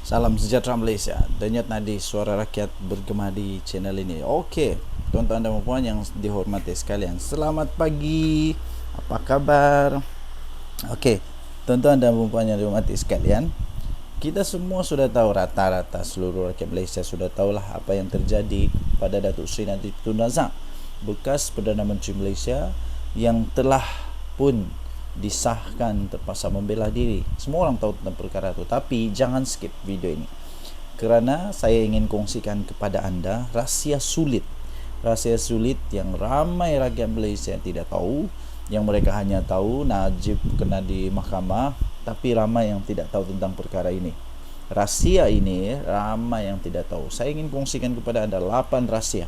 Salam sejahtera Malaysia. Denyut nadi suara rakyat bergema di channel ini. Okey, tuan-tuan dan puan yang dihormati sekalian, selamat pagi. Apa kabar? Okey, tuan-tuan dan puan yang dihormati sekalian, kita semua sudah tahu, rata-rata seluruh rakyat Malaysia sudah tahulah apa yang terjadi pada Datuk Seri Najib Tun Razak, bekas Perdana Menteri Malaysia yang telah pun disahkan terpaksa membela diri. Semua orang tahu tentang perkara itu, tapi jangan skip video ini kerana saya ingin kongsikan kepada anda rahsia sulit yang ramai rakyat Malaysia tidak tahu, yang mereka hanya tahu Najib kena di mahkamah, tapi ramai yang tidak tahu tentang perkara ini. Rahsia ini ramai yang tidak tahu. Saya ingin kongsikan kepada anda 8 rahsia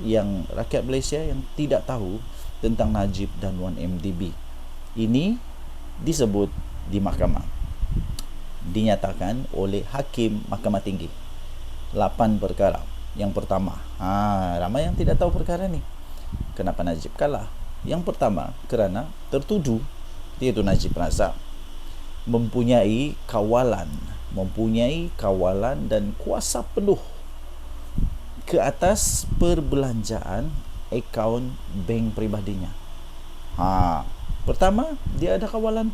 yang rakyat Malaysia yang tidak tahu tentang Najib dan 1MDB. Ini disebut di mahkamah, dinyatakan oleh Hakim Mahkamah Tinggi. 8 perkara. Yang pertama, ramai yang tidak tahu perkara ni. Kenapa Najib kalah? Yang pertama, kerana tertuduh, iaitu Najib Razak, mempunyai kawalan dan kuasa penuh ke atas perbelanjaan akaun bank peribadinya. Pertama, dia ada kawalan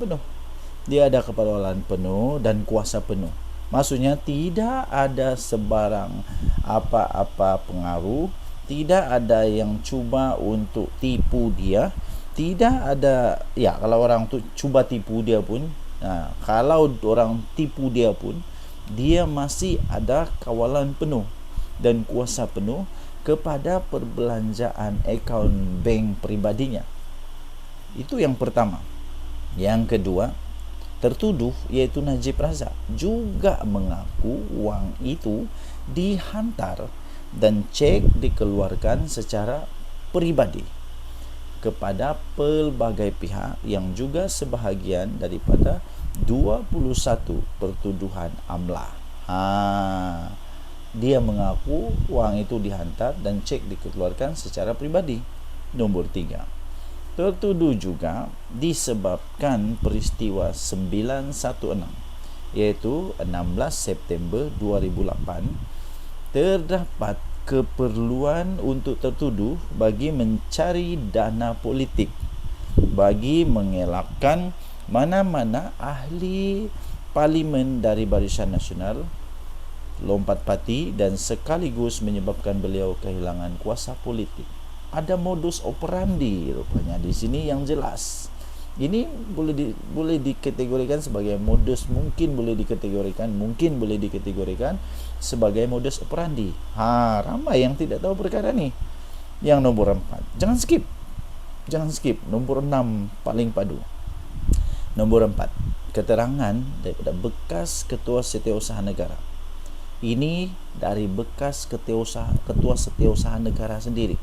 penuh dan kuasa penuh. Maksudnya tidak ada sebarang apa-apa pengaruh, tidak ada yang cuba untuk tipu dia, tidak ada, kalau orang tu cuba tipu dia pun, kalau orang tipu dia pun, dia masih ada kawalan penuh dan kuasa penuh kepada perbelanjaan akaun bank peribadinya. Itu yang pertama. Yang kedua, tertuduh iaitu Najib Razak juga mengaku wang itu dihantar dan cek dikeluarkan secara peribadi kepada pelbagai pihak yang juga sebahagian daripada 21 pertuduhan amlah. Dia mengaku wang itu dihantar dan cek dikeluarkan secara pribadi. Nombor 3, tertuduh juga disebabkan peristiwa 916, iaitu 16 September 2008, terdapat keperluan untuk tertuduh bagi mencari dana politik, bagi mengelakkan mana-mana ahli parlimen dari Barisan Nasional lompat parti dan sekaligus menyebabkan beliau kehilangan kuasa politik. Ada modus operandi rupanya di sini yang jelas. Ini boleh dikategorikan sebagai modus, mungkin boleh dikategorikan sebagai modus operandi. Ramai yang tidak tahu perkara ni. Yang nombor 4, jangan skip. Nombor 6 paling padu. Nombor 4, keterangan daripada bekas Ketua Setiausaha Negara. Ini dari bekas Ketua Setiausaha Negara sendiri,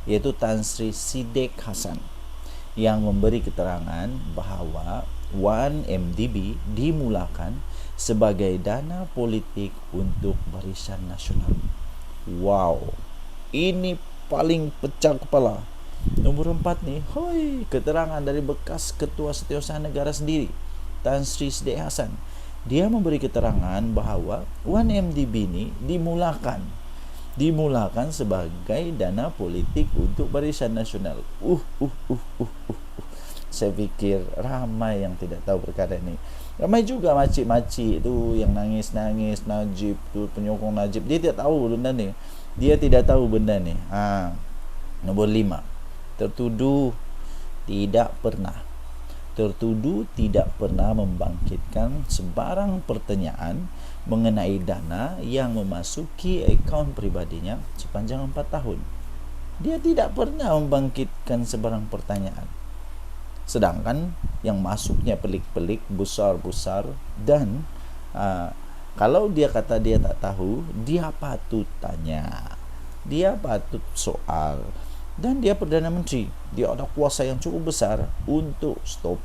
iaitu Tan Sri Sidek Hasan, yang memberi keterangan bahawa 1MDB dimulakan sebagai dana politik untuk Barisan Nasional. Wow, ini paling pecah kepala. Nombor 4 ni, keterangan dari bekas Ketua Setiausaha Negara sendiri, Tan Sri Sidek Hasan. Dia memberi keterangan bahawa 1MDB ni dimulakan sebagai dana politik untuk Barisan Nasional. Saya fikir ramai yang tidak tahu perkara ini. Ramai juga makcik-makcik tu yang nangis-nangis Najib tu, penyokong Najib. Dia tidak tahu benda ni. Nombor 5, tertuduh tidak pernah membangkitkan sebarang pertanyaan mengenai dana yang memasuki akaun peribadinya sepanjang 4 tahun. Dia tidak pernah membangkitkan sebarang pertanyaan. Sedangkan yang masuknya pelik-pelik, besar-besar, dan kalau dia kata dia tak tahu, dia patut tanya, dia patut soal. Dan dia Perdana Menteri, dia ada kuasa yang cukup besar untuk stop,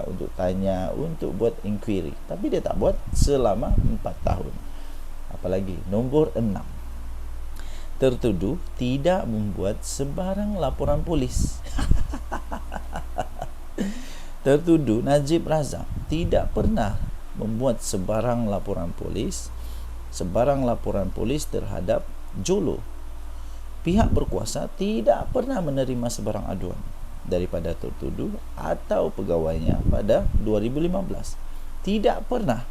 untuk tanya, untuk buat inquiry. Tapi dia tak buat selama 4 tahun. Apalagi nombor 6, tertuduh tidak membuat sebarang laporan polis. Tertuduh Najib Razak tidak pernah membuat sebarang laporan polis terhadap Jolo. Pihak berkuasa tidak pernah menerima sebarang aduan daripada tertuduh atau pegawainya pada 2015. Tidak pernah.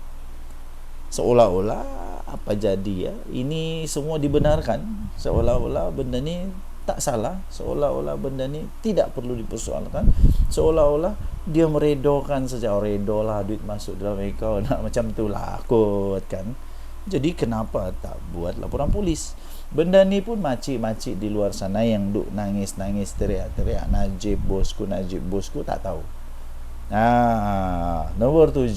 Seolah-olah apa jadi ya, ini semua dibenarkan, seolah-olah benda ni tak salah, seolah-olah benda ni tidak perlu dipersoalkan, seolah-olah dia meredokan saja. Redolah duit masuk dalam akaun, nak macam itulah kot kan. Jadi kenapa tak buat laporan polis? Benda ni pun makcik-makcik di luar sana yang duk nangis-nangis teriak-teriak Najib bosku tak tahu. Nombor 7,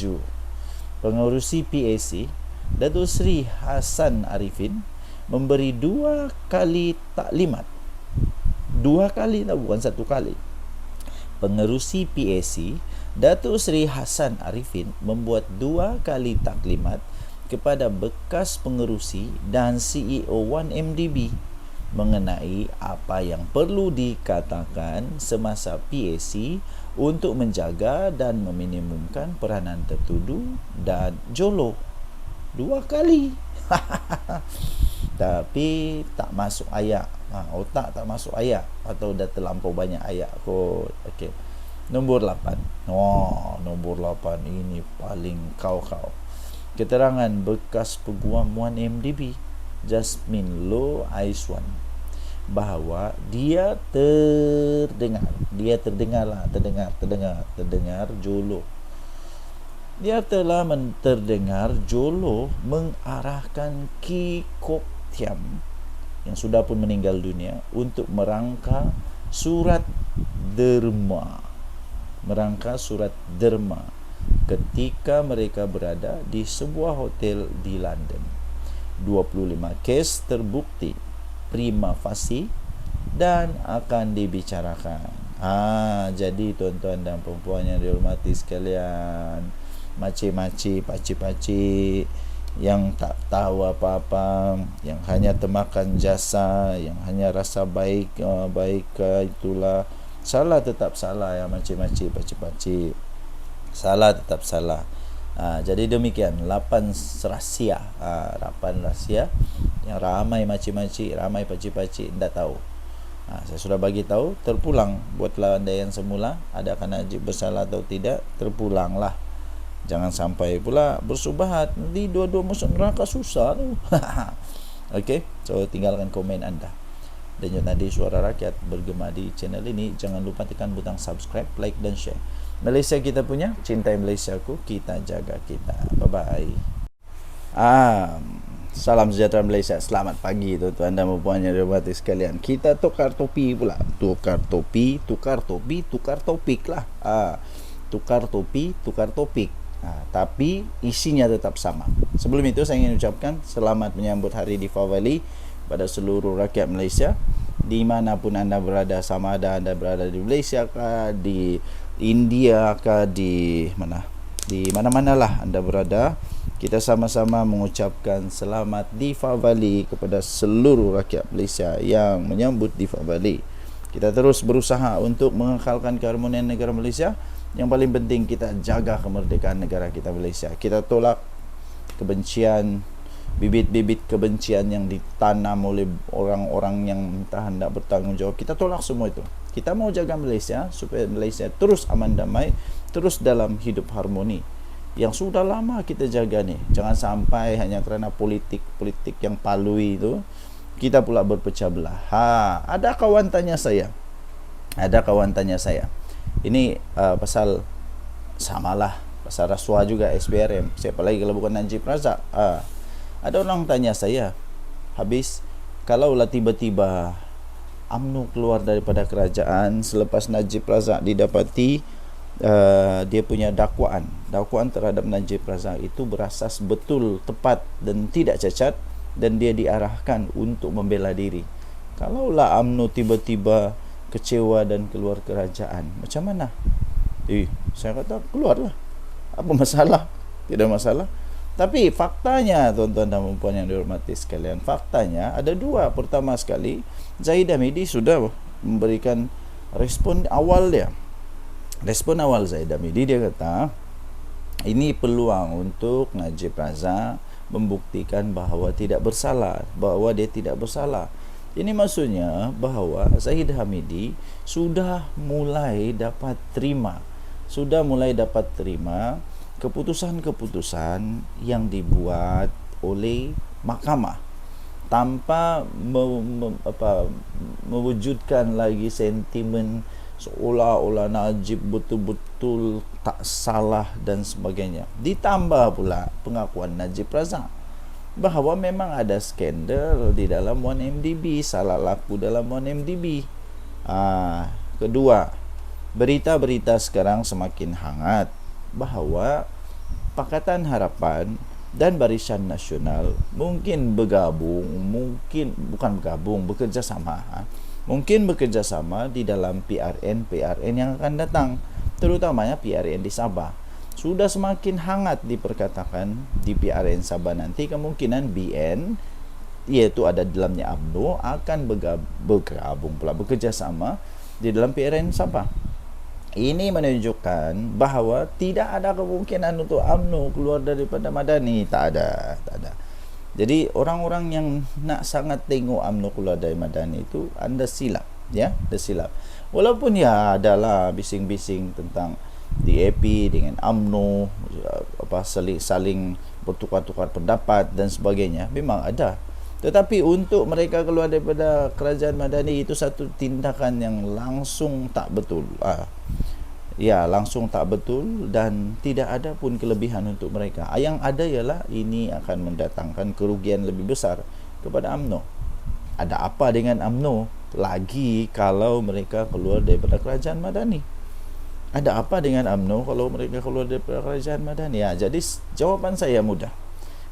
pengerusi PAC Datuk Seri Hassan Arifin memberi 2 kali taklimat. 2 kali, bukan 1 kali. Pengerusi PAC Datuk Seri Hassan Arifin membuat 2 kali taklimat kepada bekas pengerusi dan CEO 1MDB mengenai apa yang perlu dikatakan semasa PAC untuk menjaga dan meminimumkan peranan tertuduh dan Jolo. 2 kali. Tapi tak masuk ayat. Otak tak masuk ayat atau dah terlampau banyak ayat kot. Okey. Nombor 8. Nombor 8 ini paling kau. Keterangan bekas peguam 1MDB Jasmine Low Aiswan bahawa dia terdengar Jolo. Dia telah terdengar Jolo mengarahkan Ki Kok Thiam yang sudah pun meninggal dunia untuk merangka surat derma ketika mereka berada di sebuah hotel di London. 25 kes terbukti prima facie dan akan dibicarakan. Jadi tuan-tuan dan puan-puan yang dihormati sekalian, makcik-makcik, pakcik-pakcik yang tak tahu apa-apa, yang hanya termakan jasa, yang hanya rasa baik, itulah salah, tetap salah ya makcik-makcik, pakcik-pakcik. Salah tetap salah. Jadi demikian 8 rahsia yang ramai makcik-makcik, ramai pakcik-pakcik tidak tahu. Saya sudah bagi tahu, terpulang. Buatlah anda yang semula, adakah Najib bersalah atau tidak, terpulanglah. Jangan sampai pula bersubahat, nanti dua-dua masuk neraka, susah tu. Okey, so tinggalkan komen anda. Denyut nadi suara rakyat bergema di channel ini. Jangan lupa tekan butang subscribe, like dan share. Malaysia kita punya, cintai Malaysiaku, kita jaga kita. Bye-bye. Salam sejahtera Malaysia. Selamat pagi tuan-tuan dan puan yang dihormati sekalian. Kita tukar topi pula. Tukar topik lah. Tukar topi, tukar topik. Tapi isinya tetap sama. Sebelum itu saya ingin ucapkan selamat menyambut Hari Deepavali pada seluruh rakyat Malaysia, di manapun anda berada, sama ada anda berada di Malaysia kah, di India kah, di mana-manalah anda berada. Kita sama-sama mengucapkan selamat Deepavali kepada seluruh rakyat Malaysia yang menyambut Deepavali. Kita terus berusaha untuk mengekalkan keharmonian negara Malaysia. Yang paling penting kita jaga kemerdekaan negara kita Malaysia. Kita tolak kebencian, bibit-bibit kebencian yang ditanam oleh orang-orang yang entah hendak bertanggungjawab. Kita tolak semua itu. Kita mau jaga Malaysia supaya Malaysia terus aman damai, terus dalam hidup harmoni. Yang sudah lama kita jaga nih. Jangan sampai hanya kerana politik yang palui itu kita pula berpecah belah. Ada kawan tanya saya. Ini pasal samalah, pasal rasuah juga SBRM. Siapa lagi kalau bukan Najib Razak? Ada orang tanya saya, habis kalaulah tiba-tiba UMNO keluar daripada kerajaan selepas Najib Razak didapati dia punya dakwaan terhadap Najib Razak itu berasas betul, tepat dan tidak cacat, dan dia diarahkan untuk membela diri. Kalaulah UMNO tiba-tiba kecewa dan keluar kerajaan, macam mana? Saya kata keluarlah, apa masalah? Tidak masalah. Tapi faktanya tuan-tuan dan puan yang dihormati sekalian, faktanya ada dua. Pertama sekali, Zahid Hamidi sudah memberikan respon awal dia. Respon awal Zahid Hamidi, dia kata Ini peluang untuk Najib Razak membuktikan bahawa tidak bersalah, bahawa dia tidak bersalah. Ini maksudnya bahawa Zahid Hamidi sudah mulai dapat terima keputusan-keputusan yang dibuat oleh mahkamah tanpa mewujudkan lagi sentimen seolah-olah Najib betul-betul tak salah dan sebagainya. Ditambah pula pengakuan Najib Razak bahawa memang ada skandal di dalam 1MDB, salah laku dalam 1MDB. Kedua, berita-berita sekarang semakin hangat bahawa Pakatan Harapan dan Barisan Nasional mungkin bekerjasama di dalam PRN yang akan datang, terutamanya PRN di Sabah. Sudah semakin hangat diperkatakan di PRN Sabah nanti kemungkinan BN, iaitu ada dalamnya UMNO, akan bekerjasama di dalam PRN Sabah. Ini menunjukkan bahawa tidak ada kemungkinan untuk UMNO keluar daripada Madani. Tak ada. Jadi orang-orang yang nak sangat tengok UMNO keluar dari Madani itu anda silap, ya, anda silap. Walaupun ya adalah bising-bising tentang DAP dengan UMNO, saling bertukar-tukar pendapat dan sebagainya, memang ada. Tetapi untuk mereka keluar daripada kerajaan Madani itu satu tindakan yang langsung tak betul. Langsung tak betul dan tidak ada pun kelebihan untuk mereka. Yang ada ialah ini akan mendatangkan kerugian lebih besar kepada UMNO. Ada apa dengan UMNO lagi kalau mereka keluar daripada kerajaan Madani? Ada apa dengan UMNO kalau mereka keluar daripada kerajaan Madani? Jadi jawapan saya mudah.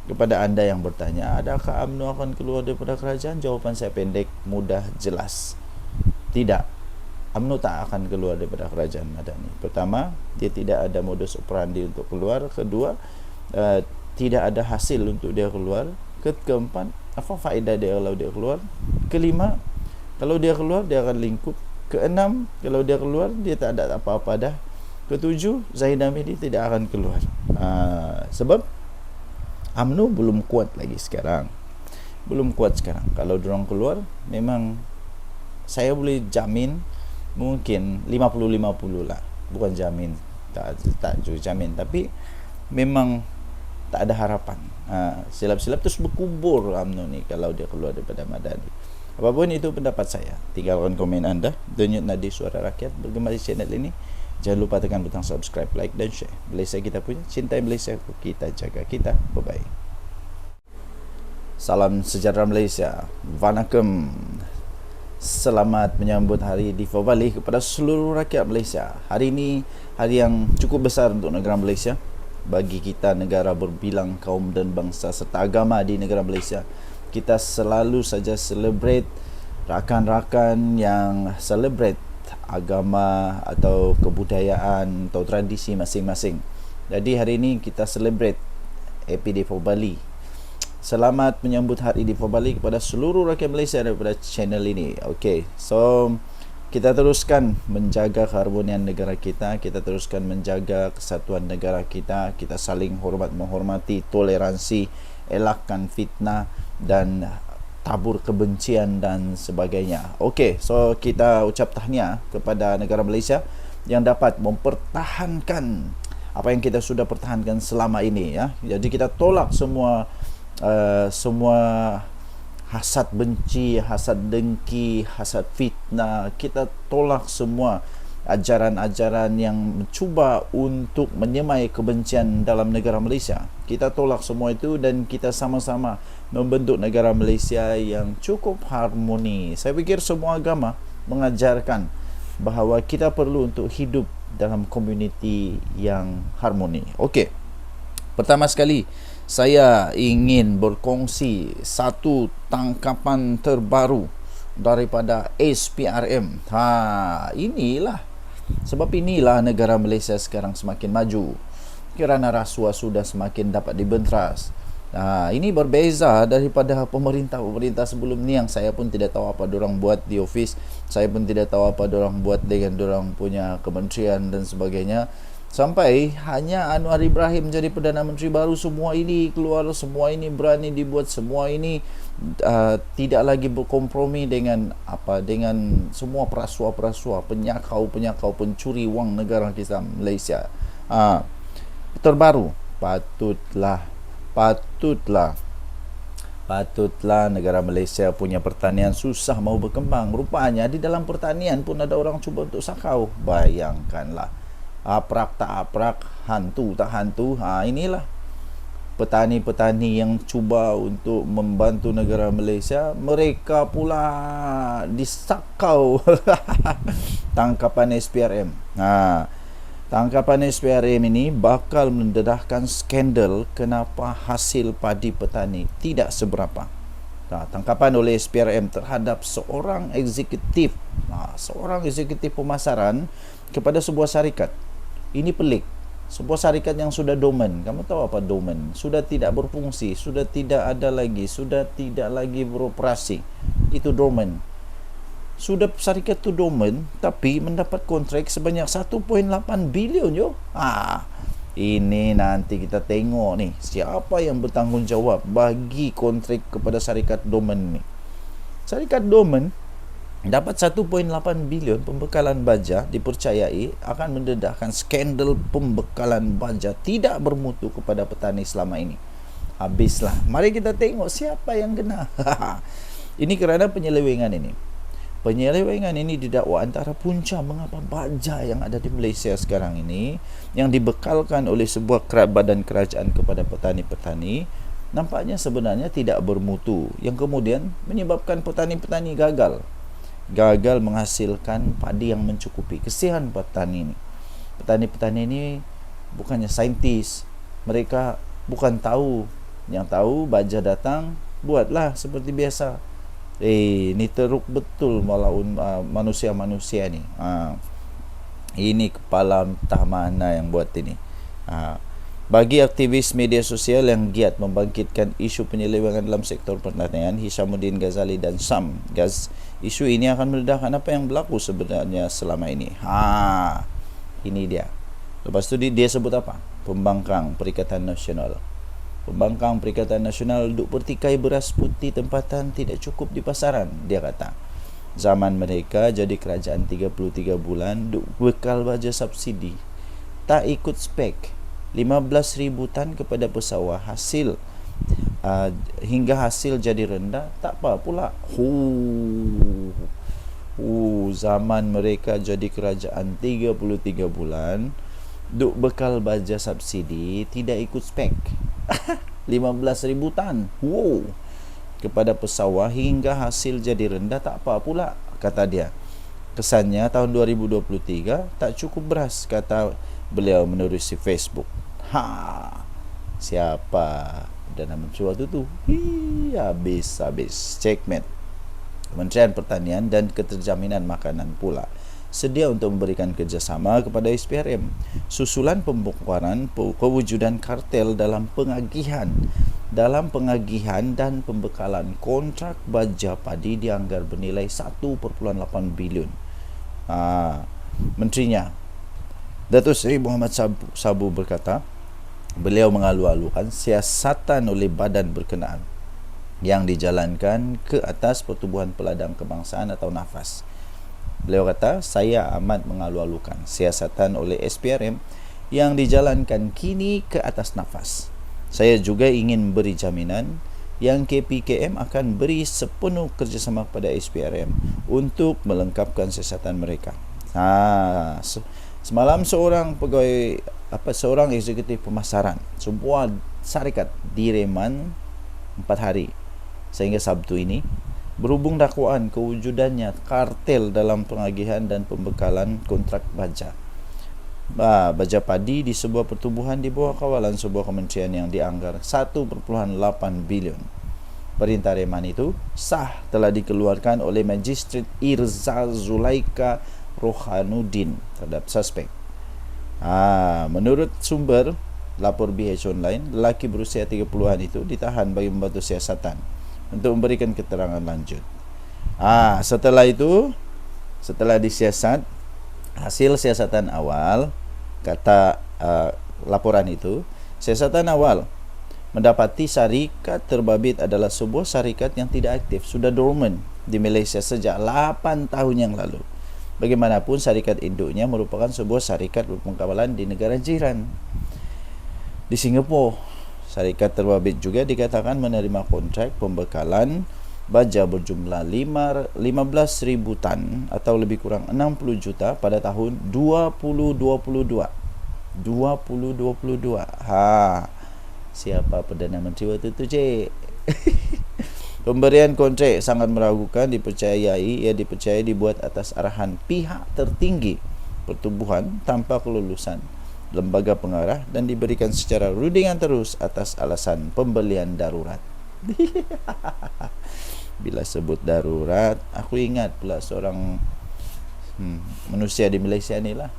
Kepada anda yang bertanya, adakah UMNO akan keluar daripada kerajaan? Jawapan saya pendek, mudah, jelas. Tidak. UMNO tak akan keluar daripada kerajaan Madani. Pertama, dia tidak ada modus operandi untuk keluar. Kedua, tidak ada hasil untuk dia keluar. Keempat, apa faedah dia kalau dia keluar? Kelima, kalau dia keluar, dia akan lingkup. Keenam, kalau dia keluar, dia tak ada apa-apa dah. Ketujuh, Zahid Hamidi tidak akan keluar. Sebab UMNO belum kuat lagi sekarang. Kalau diorang keluar, memang saya boleh jamin mungkin 50-50 lah. Bukan jamin, tak jamin, tapi memang tak ada harapan. Silap-silap terus berkubur UMNO ni kalau dia keluar daripada Madani. Apapun itu pendapat saya, tinggalkan komen anda. Denyut Nadi Suara Rakyat bergema di channel ini. Jangan lupa tekan butang subscribe, like dan share. Malaysia kita punya, cintai Malaysia, kita jaga kita. Bye-bye. Salam sejahtera Malaysia. Vanakkam. Selamat menyambut Hari Deepavali kepada seluruh rakyat Malaysia. Hari ini hari yang cukup besar untuk negara Malaysia. Bagi kita, negara berbilang kaum dan bangsa serta agama di negara Malaysia, kita selalu saja celebrate rakan-rakan yang celebrate agama atau kebudayaan atau tradisi masing-masing. Jadi hari ini kita celebrate Happy Deepavali. Selamat menyambut Hari Deepavali kepada seluruh rakyat Malaysia daripada channel ini. Okey, so kita teruskan menjaga keharmonian negara kita, kita teruskan menjaga kesatuan negara kita, kita saling menghormati, toleransi, elakkan fitnah dan tabur kebencian dan sebagainya. Okey, so kita ucap tahniah kepada negara Malaysia yang dapat mempertahankan apa yang kita sudah pertahankan selama ini, ya. Jadi kita tolak semua hasad benci, hasad dengki, hasad fitnah. Kita tolak semua ajaran-ajaran yang mencuba untuk menyemai kebencian dalam negara Malaysia. Kita tolak semua itu dan kita sama-sama membentuk negara Malaysia yang cukup harmoni. Saya fikir semua agama mengajarkan bahawa kita perlu untuk hidup dalam komuniti yang harmoni. Okey. Pertama sekali, saya ingin berkongsi satu tangkapan terbaru daripada SPRM. Sebab inilah negara Malaysia sekarang semakin maju kerana rasuah sudah semakin dapat dibenteras. Ini berbeza daripada pemerintah-pemerintah sebelum ni yang saya pun tidak tahu apa diorang buat di office. Saya pun tidak tahu apa diorang buat dengan diorang punya kementerian dan sebagainya. Sampai hanya Anwar Ibrahim jadi Perdana Menteri baru, semua ini keluar, semua ini berani dibuat, semua ini tidak lagi berkompromi dengan dengan semua perasuah-perasuah, penyakau-penyakau, pencuri wang negara kita Malaysia. Terbaru, patutlah negara Malaysia punya pertanian susah mau berkembang. Rupanya di dalam pertanian pun ada orang cuba untuk sakau. Bayangkanlah, aprak tak aprak, hantu tak hantu. Inilah petani-petani yang cuba untuk membantu negara Malaysia, mereka pula disakau tangkapan SPRM. Tangkapan SPRM ini bakal mendedahkan skandal kenapa hasil padi petani tidak seberapa. Tangkapan oleh SPRM terhadap seorang eksekutif pemasaran kepada sebuah syarikat. Ini pelik. Sebuah syarikat yang sudah dormant. Kamu tahu apa dormant? Sudah tidak berfungsi, sudah tidak ada lagi, sudah tidak lagi beroperasi. Itu dormant. Sudah syarikat tu dormant, tapi mendapat kontrak sebanyak 1.8 bilion yo. Ini nanti kita tengok nih, siapa yang bertanggungjawab bagi kontrak kepada syarikat dormant ni. Syarikat dormant dapat 1.8 bilion pembekalan baja, dipercayai akan mendedahkan skandal pembekalan baja tidak bermutu kepada petani selama ini. Habislah. Mari kita tengok siapa yang kena. Ini kerana penyelewengan ini. Penyelewengan ini didakwa antara punca mengapa baja yang ada di Malaysia sekarang ini, yang dibekalkan oleh sebuah badan kerajaan kepada petani-petani, nampaknya sebenarnya tidak bermutu, yang kemudian menyebabkan petani-petani gagal menghasilkan padi yang mencukupi. Kesian petani ini. Petani-petani ini bukannya saintis, mereka bukan tahu. Yang tahu baja datang, buatlah seperti biasa. Ini teruk betul malaun manusia-manusia ni. Ini kepala entah mana yang buat ini. Bagi aktivis media sosial yang giat membangkitkan isu penyelewengan dalam sektor pertanian, Hishamuddin Ghazali dan Sam Gaz, isu ini akan meledakkan apa yang berlaku sebenarnya selama ini. Ini dia. Lepas tu dia sebut apa? Pembangkang Perikatan Nasional. Pembangkang Perikatan Nasional duk pertikai beras putih tempatan tidak cukup di pasaran, dia kata. Zaman mereka jadi kerajaan 33 bulan duk bekal baja subsidi, tak ikut spek, 15,000 tan kepada pesawah, hasil hingga hasil jadi rendah, tak apa pula. Zaman mereka jadi kerajaan 33 bulan duk bekal baja subsidi tidak ikut spek. 15,000 tan. Kepada pesawah hingga hasil jadi rendah, tak apa pula, kata dia. Kesannya tahun 2023 tak cukup beras, kata beliau menerusi Facebook. Siapa Perdana Menteri waktu tu? Habis checkmate. Kementerian Pertanian dan Keterjaminan Makanan pula sedia untuk memberikan kerjasama kepada SPRM susulan pembongkaran kewujudan kartel dalam pengagihan dan pembekalan kontrak baja padi dianggar bernilai 1.8 bilion. Menterinya Datuk Seri Muhammad Sabu berkata, beliau mengalu-alukan siasatan oleh badan berkenaan yang dijalankan ke atas Pertubuhan Peladang Kebangsaan atau NAFAS. Beliau kata, saya amat mengalu-alukan siasatan oleh SPRM yang dijalankan kini ke atas NAFAS. Saya juga ingin beri jaminan yang KPKM akan beri sepenuh kerjasama kepada SPRM untuk melengkapkan siasatan mereka. Semalam seorang eksekutif pemasaran sebuah syarikat direman 4 hari sehingga Sabtu ini, berhubung dakwaan kewujudannya kartel dalam pengagihan dan pembekalan kontrak baja padi di sebuah pertubuhan di bawah kawalan sebuah kementerian yang dianggar 1.8 bilion. Perintah reman itu sah telah dikeluarkan oleh Magistrat Irza Zulaika Rohanuddin terhadap suspek. Menurut sumber lapor BH Online, lelaki berusia 30-an itu ditahan bagi membantu siasatan untuk memberikan keterangan lanjut. Setelah disiasat, hasil siasatan awal, kata laporan itu. Siasatan awal, mendapati syarikat terbabit adalah sebuah syarikat yang tidak aktif, sudah dormant di Malaysia sejak 8 tahun yang lalu. Bagaimanapun, syarikat induknya merupakan sebuah syarikat berpengkabalan di negara jiran. Di Singapura, syarikat terbabit juga dikatakan menerima kontrak pembekalan baja berjumlah 15,000 tan atau lebih kurang 60 juta pada tahun 2022. Siapa Perdana Menteri waktu itu, cik? Pemberian kontrak sangat meragukan, dipercayai dibuat atas arahan pihak tertinggi pertubuhan tanpa kelulusan lembaga pengarah dan diberikan secara rundingan terus atas alasan pembelian darurat. Bila sebut darurat, aku ingat pula seorang manusia di Malaysia ni lah.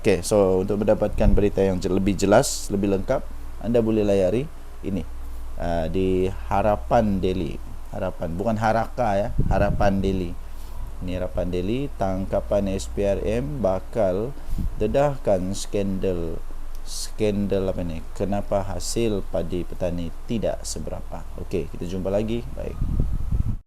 Okay, so untuk mendapatkan berita yang lebih jelas, lebih lengkap, anda boleh layari ini di Harapan Daily. Harapan, bukan Haraka ya, Harapan Daily. Ini Harapan Daily, tangkapan SPRM bakal dedahkan skandal apa ni? Kenapa hasil padi petani tidak seberapa. Okey, kita jumpa lagi. Baik.